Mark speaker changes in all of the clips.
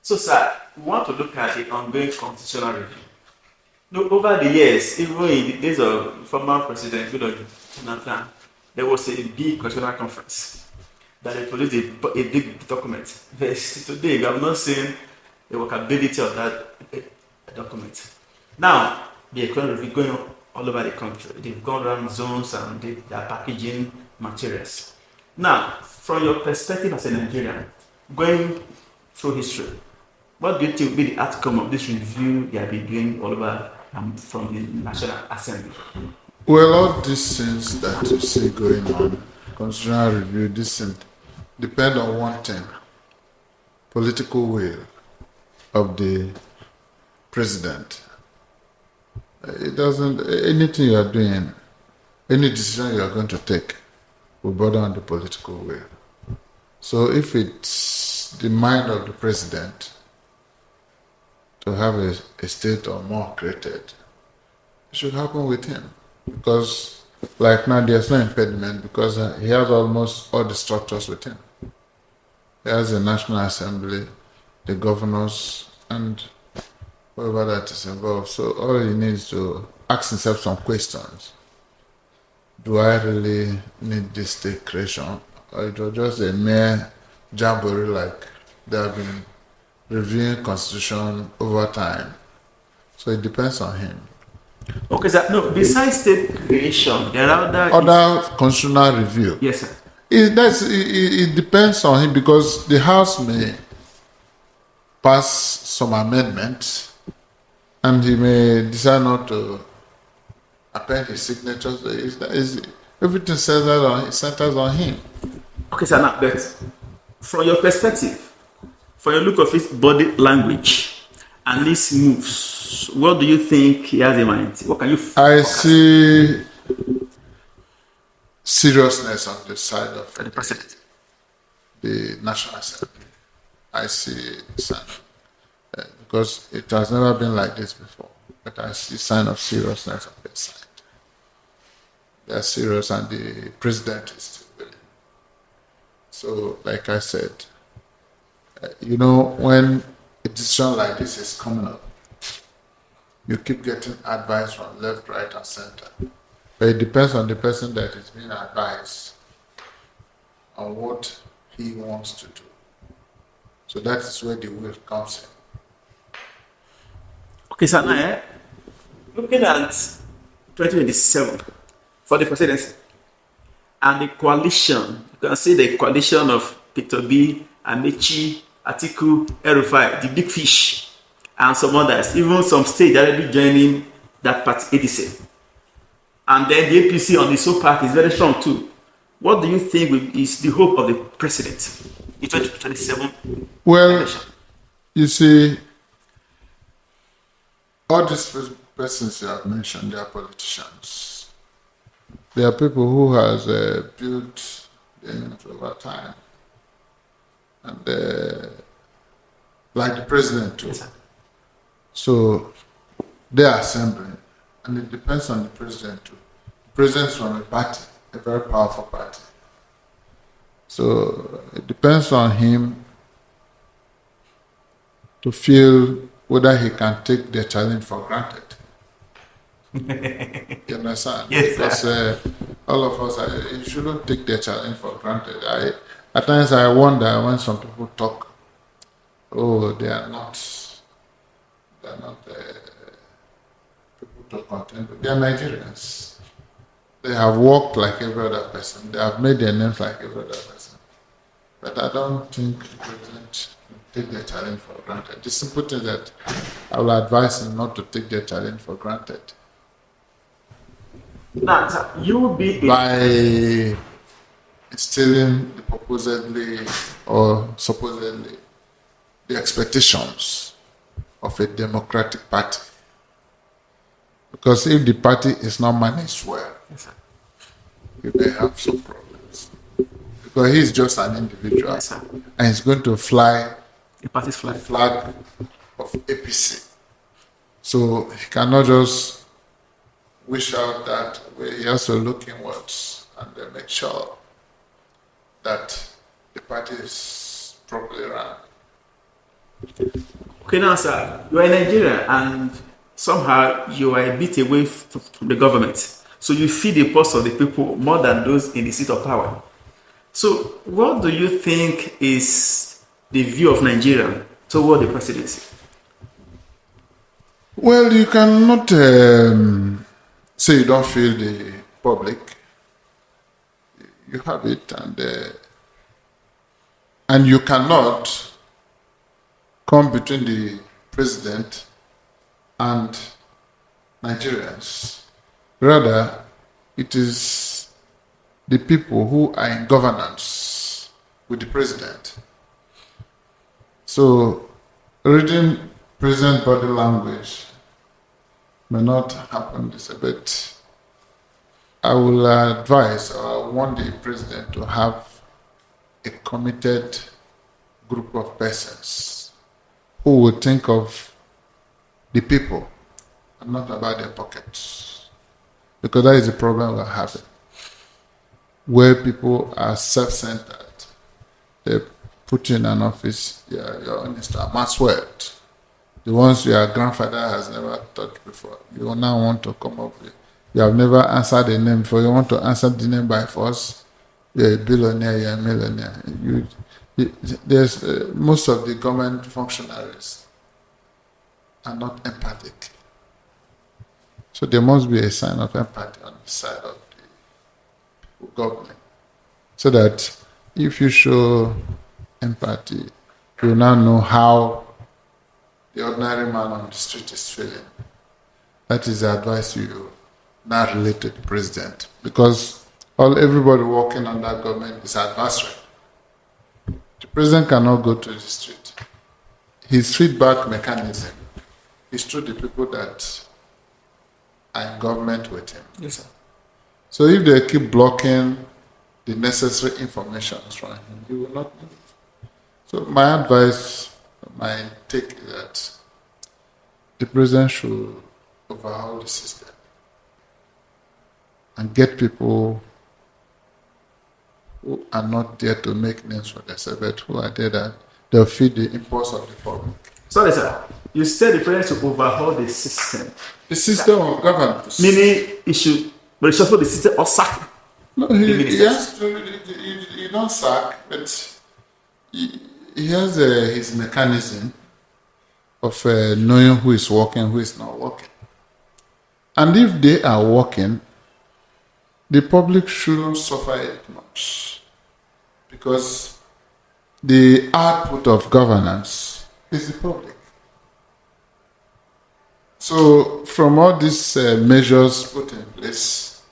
Speaker 1: So, sir, we want to look at the ongoing constitutional review. No, over the years, even in the days of former President Jonathan, there was a big constitutional conference that they produced a big document. Today, we have not seen the workability of that document. Now, the economy review going on all over the country. They've gone around zones and they are packaging materials. Now, from your perspective as a Nigerian, going through history, what do you think will be the outcome of this review they have been doing all over from the National Assembly?
Speaker 2: Well, all these things that you see going on, constitutional review, this thing, depend on one thing: political will of the president. It doesn't, anything you are doing, any decision you are going to take will border on the political will. So if it's the mind of the president to have a state or more created, it should happen with him. Because like now there's no impediment because he has almost all the structures with him. He has the National Assembly, the governors, and whoever that is involved. So all he needs to ask himself some questions. Do I really need this state creation? Or it was just a mere jamboree like they have been reviewing constitution over time. So it depends on him.
Speaker 1: Okay, sir. No, besides state creation, there are
Speaker 2: other constitutional review.
Speaker 1: Yes, sir.
Speaker 2: It depends on him because the House may pass some amendments and he may decide not to append his signatures. Everything centers on him.
Speaker 1: Okay, sir. Now, but from your perspective, from your look of his body language and these moves, what do you think he has in mind? What can you
Speaker 2: I see seriousness on the side of
Speaker 1: the president,
Speaker 2: the National Assembly. I see sign because it has never been like this before. But I see sign of seriousness on their side. They are serious, and the president is still willing. So, like I said, when a decision like this is coming up, you keep getting advice from left, right, and center. But it depends on the person that is being advised on what he wants to do. So that is where the will comes in.
Speaker 1: Okay, sir. Now, looking at 2027 for the presidency and the coalition, you can see the coalition of Peter B, Amaechi, Atiku, El-Rufai, the big fish, and some others, even some states already joining that party, APC. And then the APC on the so part is very strong too. What do you think is the hope of the president in 2027?
Speaker 2: Well,
Speaker 1: election?
Speaker 2: You see, all these persons you have mentioned, they are politicians. They are people who has built things over time. And like the president too.
Speaker 1: Yes,
Speaker 2: So they are assembling, and it depends on the president too. The president's from a party, a very powerful party. So it depends on him to feel whether he can take the challenge for granted. You understand?
Speaker 1: Yes,
Speaker 2: because all of us, you shouldn't take the challenge for granted. At times I wonder when some people talk, oh, they are not people to contend with. They are Nigerians. They have worked like every other person. They have made their names like every other person. But I don't think the president will take the challenge for granted. The simple thing that I will advise him not to take the challenge for granted.
Speaker 1: Now, sir, you will be
Speaker 2: by instilling the supposedly the expectations of a democratic party. Because if the party is not managed well,
Speaker 1: yes,
Speaker 2: you may have some problems. Because he's just an individual,
Speaker 1: yes,
Speaker 2: and he's going to fly
Speaker 1: the party's
Speaker 2: the
Speaker 1: flag.
Speaker 2: flag of APC. So he cannot just wish out that way. He has to look inwards and then make sure that the party is properly run.
Speaker 1: Okay, now, sir, you are in Nigeria and somehow you are a bit away from the government. So you feel the pulse of the people more than those in the seat of power. So, what do you think is the view of Nigeria toward the presidency?
Speaker 2: Well, you cannot say you don't feel the public. You have it, and you cannot come between the president and Nigerians. Rather, it is the people who are in governance with the president. So, reading president body language may not happen this, but I will advise or I want the president to have a committed group of persons who will think of the people and not about their pockets. Because that is the problem we're having. Where people are self-centered. They put you in an office, your minister, mass wealth. The ones your grandfather has never touched before. You now want to come up with. You have never answered the name before. You want to answer the name by force. You're a billionaire, you're a millionaire. There's most of the government functionaries are not empathic. So there must be a sign of empathy on the side of the government. So that if you show empathy, you now know how the ordinary man on the street is feeling. That is the advice you now relate to the president. Because everybody working on that government is adversary. The president cannot go to the street. His feedback mechanism is through the people that are in government with him.
Speaker 1: Yes, sir.
Speaker 2: So if they keep blocking the necessary information from him, he will not move. So my advice, my take is that the president should overhaul the system and get people who are not there to make names for themselves, but who are there that they'll feed the impulse of the public.
Speaker 1: Sorry, sir. You said the president should overhaul the system.
Speaker 2: The system of governance.
Speaker 1: Meaning it should, but it's also the system of sack.
Speaker 2: No, he has to, you don't sack, but he has his mechanism of knowing who is working, who is not working. And if they are working, the public shouldn't suffer it much. Because the output of governance is the public. So from all these measures put in place,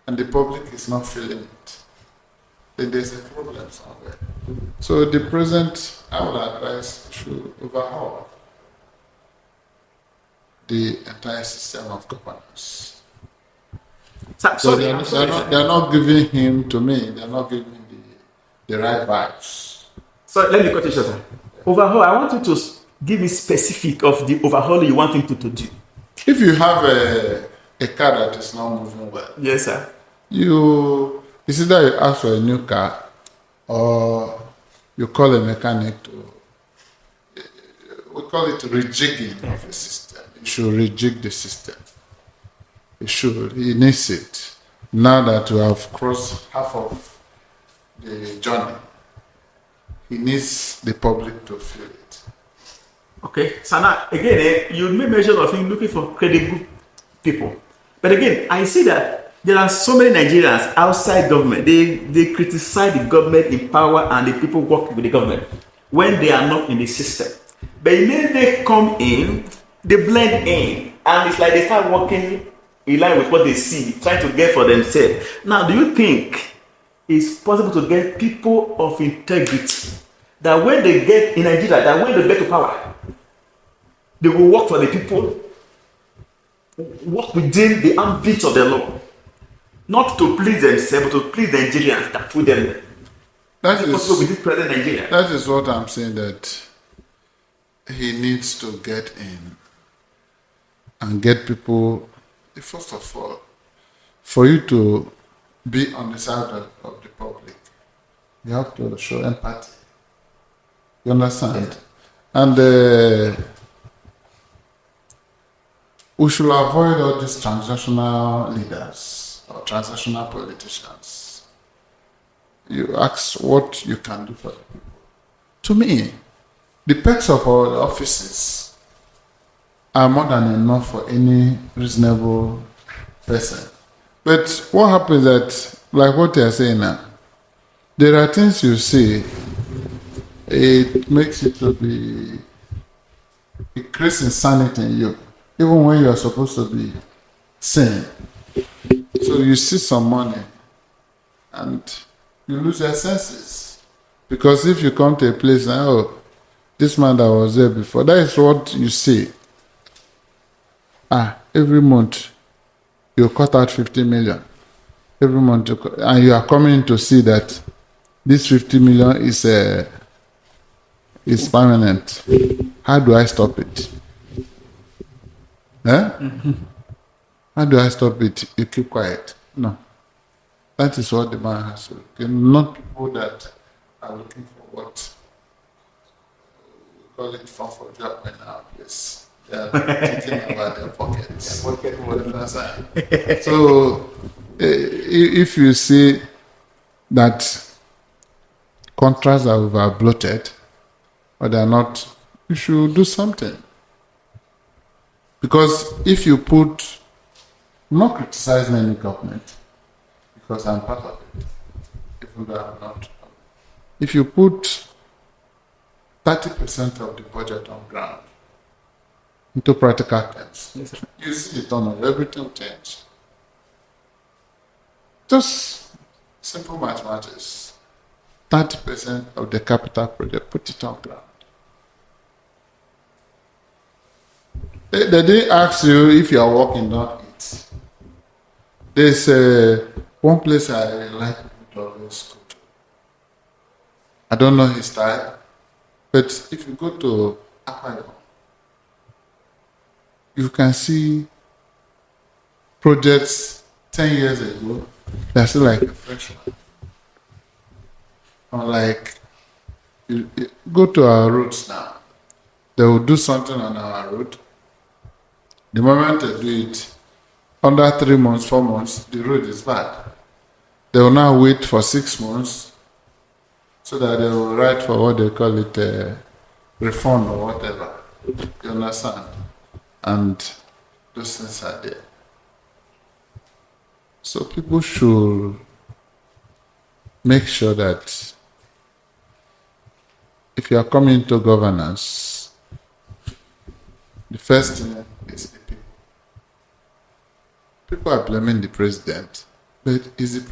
Speaker 2: and the public is not feeling it, then there's a problem somewhere. So the president, I would advise, should overhaul the entire system of governance. So they're not giving him, to me, they're not giving the right vibes.
Speaker 1: So let me cut you short, sir. Overhaul, I want you to give me specific of the overhaul you want him to do.
Speaker 2: If you have a car that is not moving well,
Speaker 1: yes, sir.
Speaker 2: It's either you ask for a new car or you call a mechanic to, we call it rejigging of a system. You should rejig the system. He needs it. Now that you have crossed half of the journey, he needs the public to feel it.
Speaker 1: Okay, so now again, you made mention of him looking for credible people. But again, I see that there are so many Nigerians outside government. They criticize the government in power and the people working with the government when they are not in the system. But when they come in, they blend in, and it's like they start working in line with what they see, trying to get for themselves. Now, do you think it's possible to get people of integrity that when they get in Nigeria, that when they get to power, they will work for the people, work within the ambit of the law, not to please themselves, but to please the Nigerians that put them there? That is possible with this present Nigeria.
Speaker 2: That is what I'm saying, that he needs to get in and get people. First of all, for you to be on the side of the public, you have to show empathy. You understand? And we should avoid all these transactional leaders or transactional politicians. You ask what you can do for them. To me, the perks of our offices are more than enough for any reasonable person. But what happens that, like what they are saying now, there are things you see, it makes it to be, it creates insanity in you, even when you are supposed to be sane. So you see some money and you lose your senses. Because if you come to a place and, oh, this man that was there before, that is what you see. Every month you cut out 50 million. Every month, and you are coming to see that this 50 million is permanent. How do I stop it? How do I stop it? You keep quiet. No. That is what the man has to do. Not people that are looking for what we call it fun for job in our place. They are thinking about their pockets. So, if you see that contracts are over bloated or they are not, you should do something. Because if you put, I'm not criticizing any government, because I'm part of it, even though I'm not. If you put 30% of the budget on ground into practical terms, you see the turn of everything change. Just simple mathematics. 30% of the capital project, put it on ground. They didn't ask you if you are working, don't eat. There's one place I like to always go to. I don't know his style, but if you go to Akwa Ibom, you can see projects 10 years ago, they're still like a fresh one. Or like, you go to our roads now, they will do something on our road. The moment they do it, under 3 months, 4 months, the road is bad. They will now wait for 6 months so that they will write for what they call it refund or whatever. You understand? And those things are there. So people should make sure that if you are coming to governance, the first thing is the people. People are blaming the president, but is the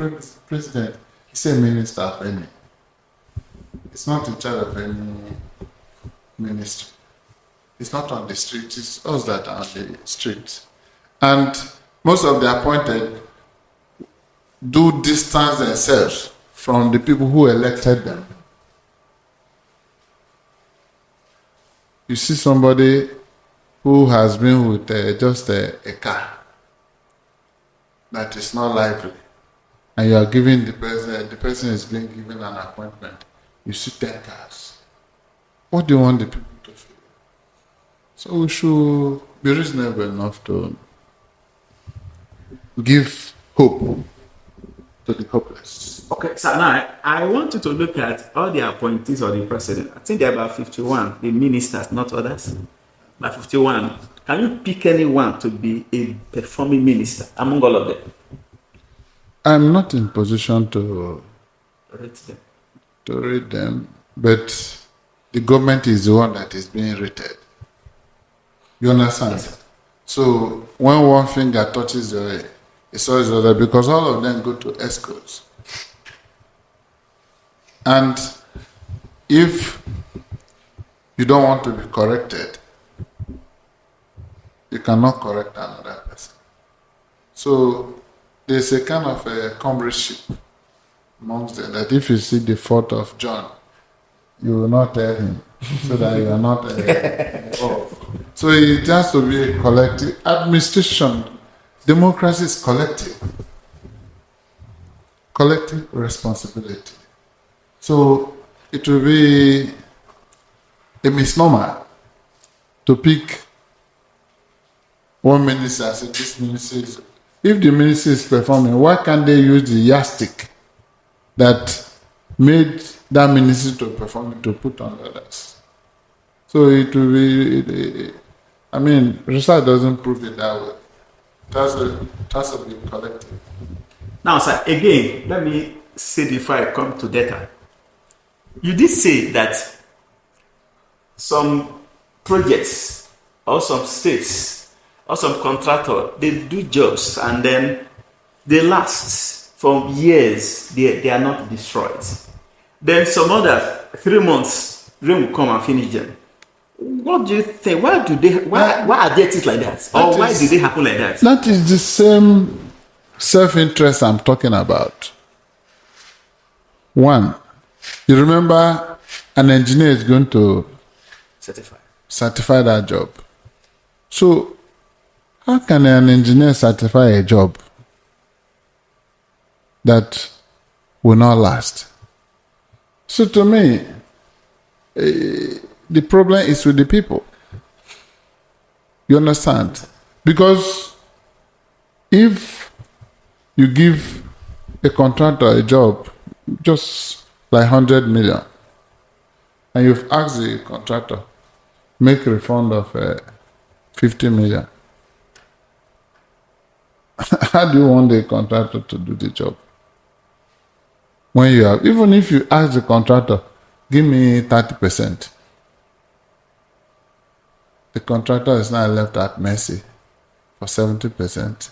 Speaker 2: president, he's a minister of any. It's not in charge of any ministry. It's not on the street, it's us that are on the street. And most of the appointed do distance themselves from the people who elected them. You see somebody who has been with just a car that is not lively, and you are giving the person is being given an appointment, you see 10 cars. What do you want the people to feel? So we should be reasonable enough to give hope to the hopeless.
Speaker 1: Okay, so now I want you to look at all the appointees of the president. I think there are about 51, the ministers, not others. About 51. Can you pick anyone to be a performing minister among all of them?
Speaker 2: I'm not in position to
Speaker 1: Rate them.
Speaker 2: read them, but the government is the one that is being rated. You understand?
Speaker 1: Yes.
Speaker 2: So when one finger touches the other, it's always the other, because all of them go to escorts. And if you don't want to be corrected, you cannot correct another person. So there's a kind of a comradeship amongst them, that if you see the fault of John, you will not tell him, so that you are not involved. So it has to be a collective administration. Democracy is collective responsibility. So it will be a misnomer to pick one minister and say this minister is. If the minister is performing, why can't they use the yardstick that made that minister to perform to put on others? So it will be. I mean, research doesn't prove it that way. It has to be collective.
Speaker 1: Now, sir, again, let me say before I come to data. You did say that some projects or some states or some contractor, they do jobs and then they last for years. They are not destroyed. Then some other 3 months, rain will come and finish them. What do you think? Why are there things like that? Or why do they happen like that?
Speaker 2: That is the same self-interest I'm talking about. One, you remember an engineer is going to certify that job. So, how can an engineer certify a job that will not last? So to me, the problem is with the people. You understand? Because if you give a contractor a job, just like 100 million, and you've asked the contractor, make a refund of 50 million, how do you want the contractor to do the job? When you have, even if you ask the contractor, give me 30%, the contractor is now left at mercy for 70%.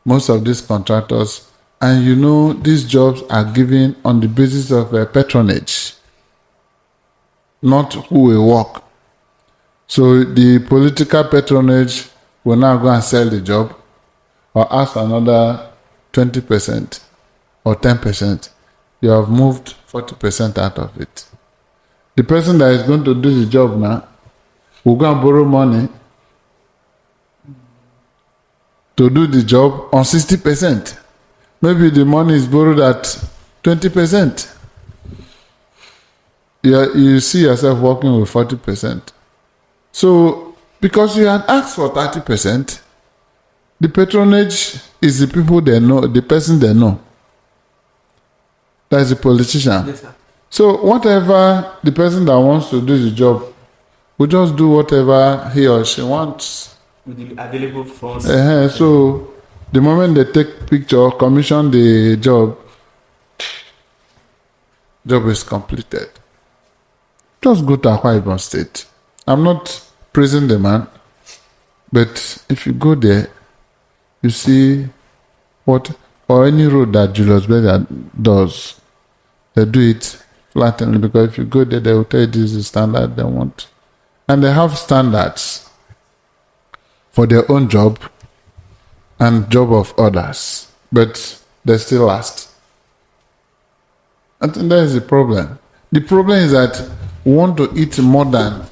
Speaker 2: Most of these contractors, and you know, these jobs are given on the basis of patronage, not who will work. So the political patronage will now go and sell the job or ask another 20% or 10%. You have moved 40% out of it. The person that is going to do the job now will go and borrow money to do the job on 60%. Maybe the money is borrowed at 20%. You see yourself working with 40%. So, because you had asked for 30%, the patronage is the people they know, the person they know. That is the politician.
Speaker 1: Yes, sir.
Speaker 2: So, whatever the person that wants to do the job will just do whatever he or she wants.
Speaker 1: With the available funds.
Speaker 2: So, the moment they take picture, commission the job is completed. Just go to Akwa Ibom State. I'm not praising the man, but if you go there, you see what, or any road that Julius Berger does, they do it flattened, because if you go there, they will tell you this is the standard they want. And they have standards for their own job and job of others, but they still last. I think that is the problem. The problem is that we want to eat more than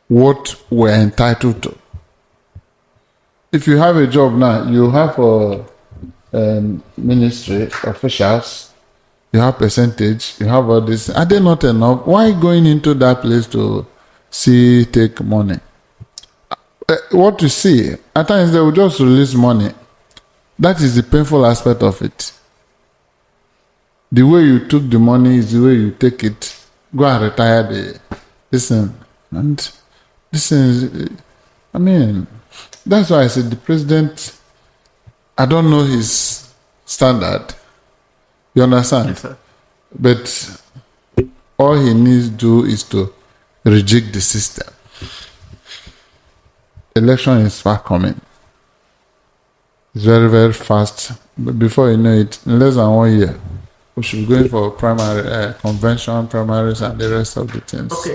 Speaker 2: what we're entitled to. If you have a job now, you have ministry officials, you have percentage, you have all this. Are they not enough? Why going into that place to take money? What you see, at times they will just release money. That is the painful aspect of it. The way you took the money is the way you take it. Go and retire this thing. And this is, I mean, that's why I said the president, I don't know his standard. You understand?
Speaker 1: Yes, sir.
Speaker 2: But all he needs to do is to reject the system. Election is far coming. It's very, very fast. But before you know it, in less than 1 year, we should be going for primary convention, primaries, and the rest of the things.
Speaker 1: Okay.